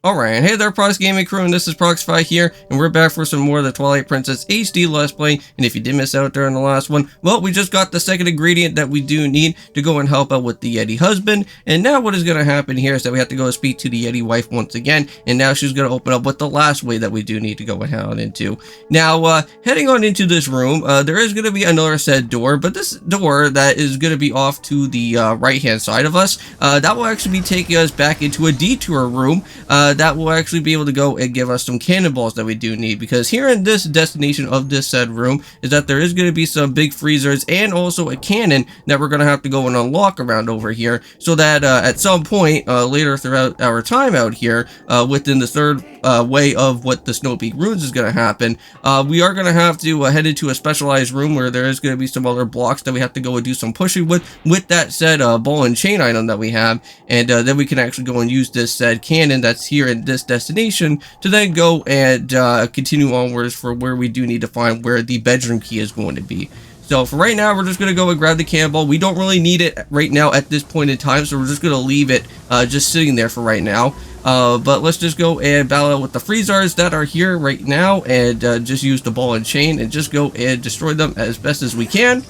Alright, hey there Prox Gaming Crew, and this is Proxify here, and we're back for some more of the Twilight Princess HD Let's Play, and if you did miss out during the last one, well, we just got the second ingredient that we do need to go and help out with the Yeti husband, and now what is going to happen here is that we have to go speak to the Yeti wife once again, and now she's going to open up with the last way that we do need to go and head on into. Now, heading on into this room, there is going to be another said door, but this door that is going to be off to the right-hand side of us, that will actually be taking us back into a detour room, that will actually be able to go and give us some cannonballs that we do need, because here in this destination of this said room is that there is going to be some big freezers and also a cannon that we're going to have to go and unlock around over here, so that at some point later throughout our time out here, within the third way of what the Snowpeak Ruins is going to happen, we are going to have to head into a specialized room where there is going to be some other blocks that we have to go and do some pushing with that said ball and chain item that we have, and then we can actually go and use this said cannon that's here in this destination to then go and continue onwards for where we do need to find where the bedroom key is going to be. So for right now, we're just going to go and grab the cannonball. We don't really need it right now at this point in time, so we're just going to leave it just sitting there for right now. But let's just go and battle out with the freezers that are here right now, and just use the ball and chain and just go and destroy them as best as we can.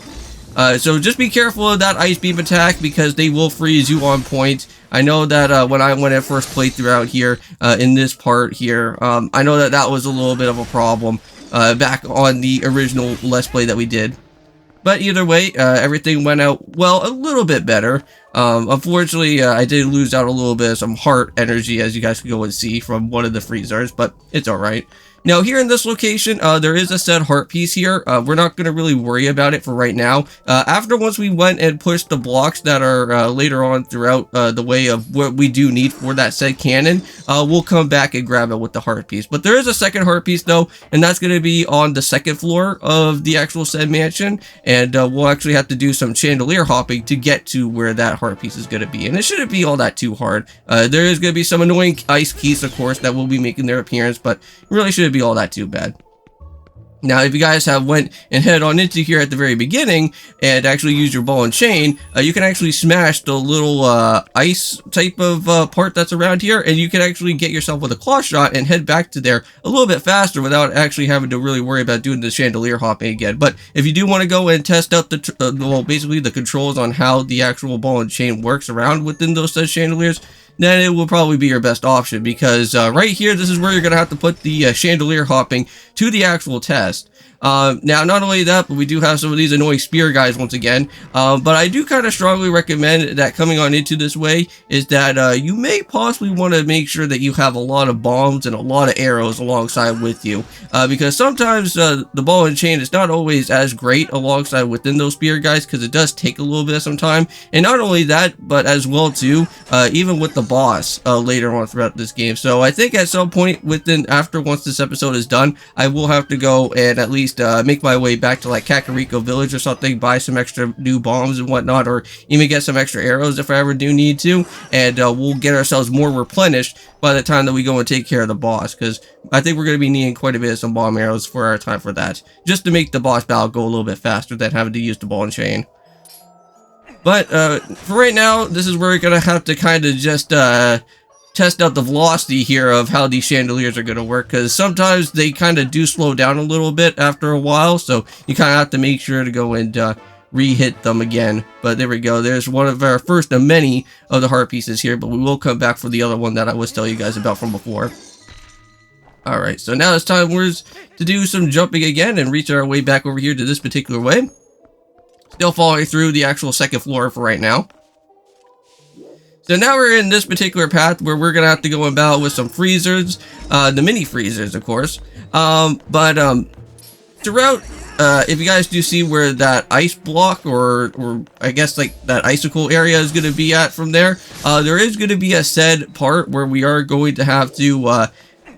So just be careful of that ice beam attack, because they will freeze you on point. I know that when I first played throughout here in this part here, I know that that was a little bit of a problem back on the original Let's Play that we did. But either way, everything went out, well, a little bit better. Unfortunately, I did lose out a little bit of some heart energy, as you guys can go and see from one of the freezers, but it's alright. Now, here in this location, there is a said heart piece here. We're not going to really worry about it for right now. Once we went and pushed the blocks that are later on throughout the way of what we do need for that said cannon, we'll come back and grab it with the heart piece. But there is a second heart piece, though, and that's going to be on the second floor of the actual said mansion, and we'll actually have to do some chandelier hopping to get to where that heart piece is going to be. And it shouldn't be all that too hard. There is going to be some annoying ice keys, of course, that will be making their appearance, but it really shouldn't be all that too bad. Now, if you guys have went and head on into here at the very beginning and actually use your ball and chain, you can actually smash the little ice type of part that's around here, and you can actually get yourself with a claw shot and head back to there a little bit faster without actually having to really worry about doing the chandelier hopping again. But if you do want to go and test out the well, basically the controls on how the actual ball and chain works around within those said chandeliers, then it will probably be your best option, because right here, this is where you're going to have to put the chandelier hopping to the actual test. Now, not only that, but we do have some of these annoying spear guys once again, but I do kind of strongly recommend that coming on into this way is that you may possibly want to make sure that you have a lot of bombs and a lot of arrows alongside with you, because sometimes the ball and chain is not always as great alongside within those spear guys, because it does take a little bit of some time. And not only that, but as well too, even with the boss later on throughout this game. So I think at some point once this episode is done, I will have to go and at least make my way back to like Kakariko Village or something, buy some extra new bombs and whatnot, or even get some extra arrows if I ever do need to, and we'll get ourselves more replenished by the time that we go and take care of the boss, because I think we're going to be needing quite a bit of some bomb arrows for our time for that, just to make the boss battle go a little bit faster than having to use the ball and chain. But for right now, this is where we're going to have to kind of just test out the velocity here of how these chandeliers are going to work, because sometimes they kind of do slow down a little bit after a while, so you kind of have to make sure to go and re-hit them again. But there we go, there's one of our first of many of the heart pieces here, but we will come back for the other one that I was telling you guys about from before. Alright, so now it's time to do some jumping again and reach our way back over here to this particular way. Still following through the actual second floor for right now. So now we're in this particular path where we're going to have to go and battle with some freezers, the mini freezers, of course. Throughout, if you guys do see where that ice block or I guess like that icicle area is going to be at from there, there is going to be a said part where we are going to have to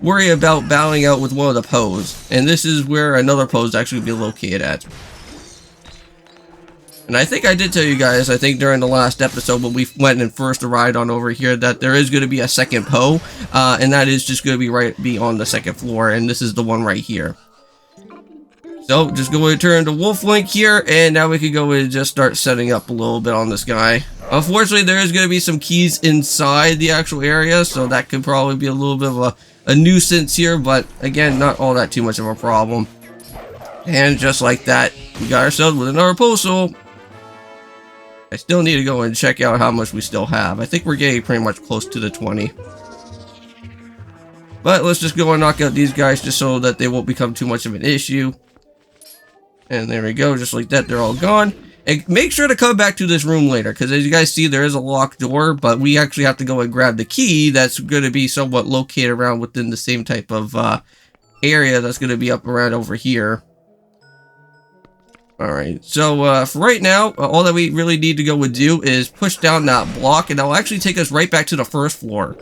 worry about battling out with one of the pose. And this is where another pose is actually going to be located at. And I think I did tell you guys, I think during the last episode when we went and first arrived on over here, that there is going to be a second Poe, and that is just going to be on the second floor, and this is the one right here. So So just go and turn to Wolf Link here, and now we can go and just start setting up a little bit on this guy. Unfortunately, there is going to be some keys inside the actual area, so that could probably be a little bit of a nuisance here, but again, not all that too much of a problem. And just like that, we got ourselves with another postal. I still need to go and check out how much we still have. I think we're getting pretty much close to the 20. But let's just go and knock out these guys just so that they won't become too much of an issue. And there we go, just like that, they're all gone. And make sure to come back to this room later, because as you guys see, there is a locked door, but we actually have to go and grab the key that's going to be somewhat located around within the same type of area that's going to be up around over here. Alright, so for right now, all that we really need to go and do is push down that block, and that will actually take us right back to the first floor.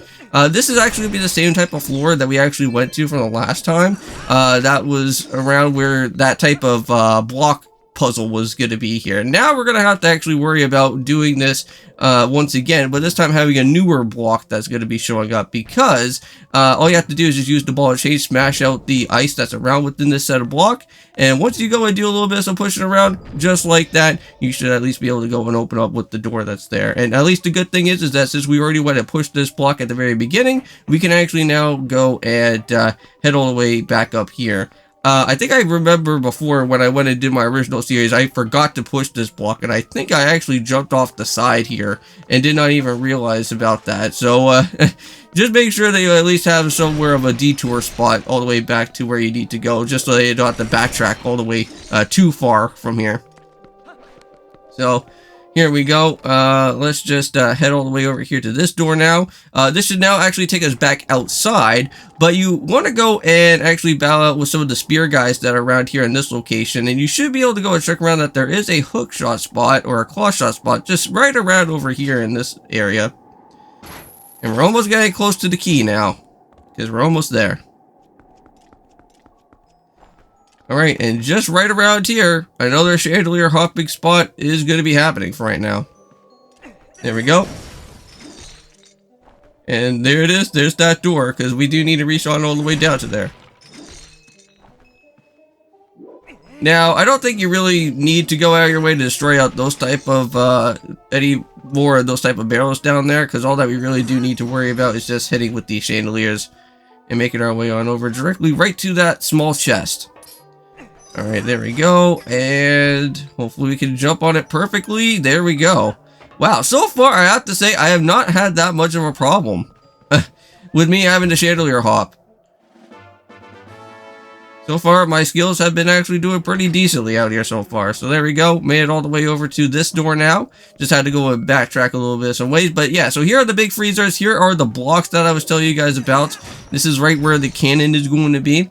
This is actually going to be the same type of floor that we actually went to from the last time. That was around where that type of block puzzle was going to be here. Now we're going to have to actually worry about doing this once again, but this time having a newer block that's going to be showing up, because all you have to do is just use the ball and chain, smash out the ice that's around within this set of block, and once you go and do a little bit of some pushing around, just like that, you should at least be able to go and open up with the door that's there. And at least the good thing is that since we already went and pushed this block at the very beginning, we can actually now go and head all the way back up here. I think I remember before when I went and did my original series, I forgot to push this block, and I think I actually jumped off the side here and did not even realize about that. So just make sure that you at least have somewhere of a detour spot all the way back to where you need to go, just so that you don't have to backtrack all the way too far from here. So here we go. Let's just head all the way over here to this door now. This should now actually take us back outside, but you want to go and actually battle out with some of the spear guys that are around here in this location, and you should be able to go and check around that there is a hook shot spot or a claw shot spot just right around over here in this area. And we're almost getting close to the key now, because we're almost there. Alright, and just right around here, another chandelier hopping spot is going to be happening for right now. There we go. And there it is, there's that door, because we do need to reach on all the way down to there. Now, I don't think you really need to go out of your way to destroy out those type of, any more of those type of barrels down there, because all that we really do need to worry about is just hitting with these chandeliers and making our way on over directly right to that small chest. Alright, there we go, and hopefully we can jump on it perfectly. There we go. Wow, so far I have to say I have not had that much of a problem with me having the chandelier hop. So far my skills have been actually doing pretty decently out here so far. So there we go, made it all the way over to this door now. Just had to go and backtrack a little bit some ways, but yeah, so here are the big freezers. Here are the blocks that I was telling you guys about. This is right where the cannon is going to be.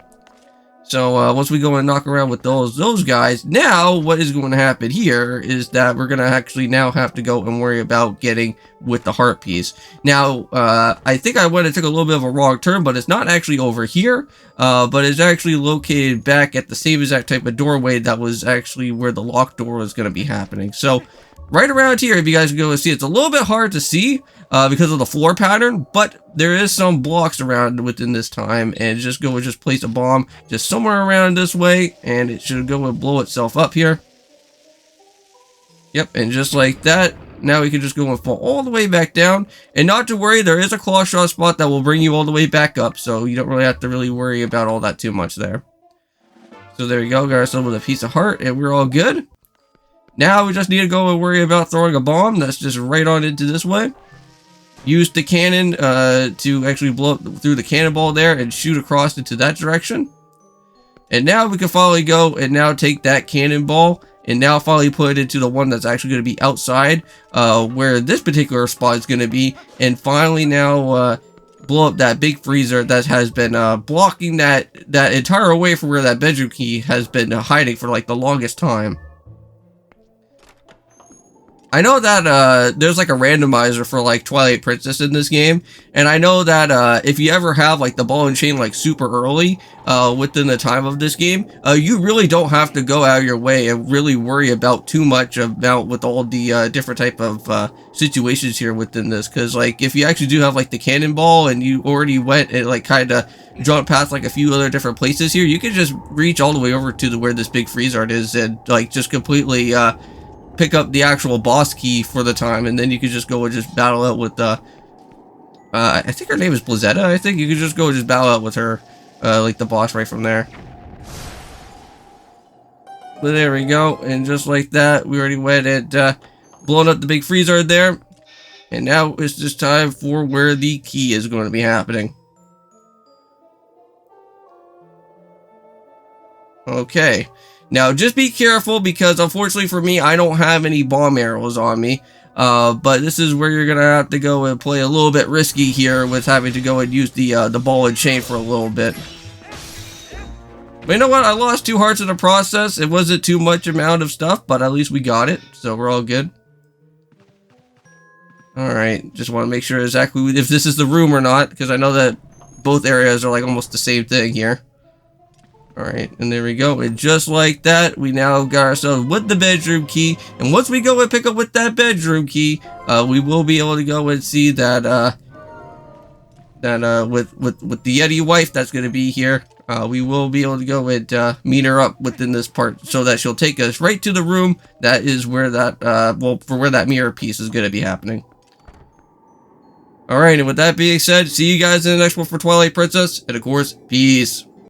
So once we go and knock around with those guys, now what is going to happen here is that we're going to actually now have to go and worry about getting with the heart piece. Now, I think I went and took a little bit of a wrong turn, but it's not actually over here, but it's actually located back at the same exact type of doorway that was actually where the locked door was going to be happening. So right around here, if you guys can go and see, it's a little bit hard to see because of the floor pattern, but there is some blocks around within this time, and just go and just place a bomb just somewhere around this way, and it should go and blow itself up here. Yep, and just like that, now we can just go and fall all the way back down, and not to worry, there is a claw shot spot that will bring you all the way back up, so you don't really have to really worry about all that too much there. So there you go, got ourselves with a piece of heart, and we're all good. Now we just need to go and worry about throwing a bomb that's just right on into this way. Use the cannon to actually blow up through the cannonball there and shoot across into that direction. And now we can finally go and now take that cannonball and now finally put it into the one that's actually going to be outside where this particular spot is going to be, and finally now blow up that big freezer that has been blocking that entire way from where that bedroom key has been hiding for like the longest time. I know that there's like a randomizer for like Twilight Princess in this game, and I know that if you ever have like the ball and chain like super early within the time of this game, you really don't have to go out of your way and really worry about too much about with all the different type of situations here within this, because like if you actually do have like the cannonball and you already went and like kind of jumped past like a few other different places here, you can just reach all the way over to where this big freeze art is and like just completely pick up the actual boss key for the time, and then you could just go and just battle out with I think her name is Blizzetta. I think you could just go and just battle out with her like the boss right from there. But there we go, and just like that we already went and blown up the big freezer there, and now it's just time for where the key is going to be happening. Okay, now just be careful because unfortunately for me, I don't have any bomb arrows on me. But this is where you're gonna have to go and play a little bit risky here with having to go and use the ball and chain for a little bit. But you know what? I lost 2 hearts in the process. It wasn't too much amount of stuff, but at least we got it, so we're all good. Alright, just want to make sure exactly if this is the room or not, because I know that both areas are like almost the same thing here. Alright, and there we go, and just like that, we now got ourselves with the bedroom key, and once we go and pick up with that bedroom key, we will be able to go and see that, with the Yeti wife that's going to be here, we will be able to go and, meet her up within this part, so that she'll take us right to the room that is where that, well, for where that mirror piece is going to be happening. Alright, and with that being said, see you guys in the next one for Twilight Princess, and of course, peace.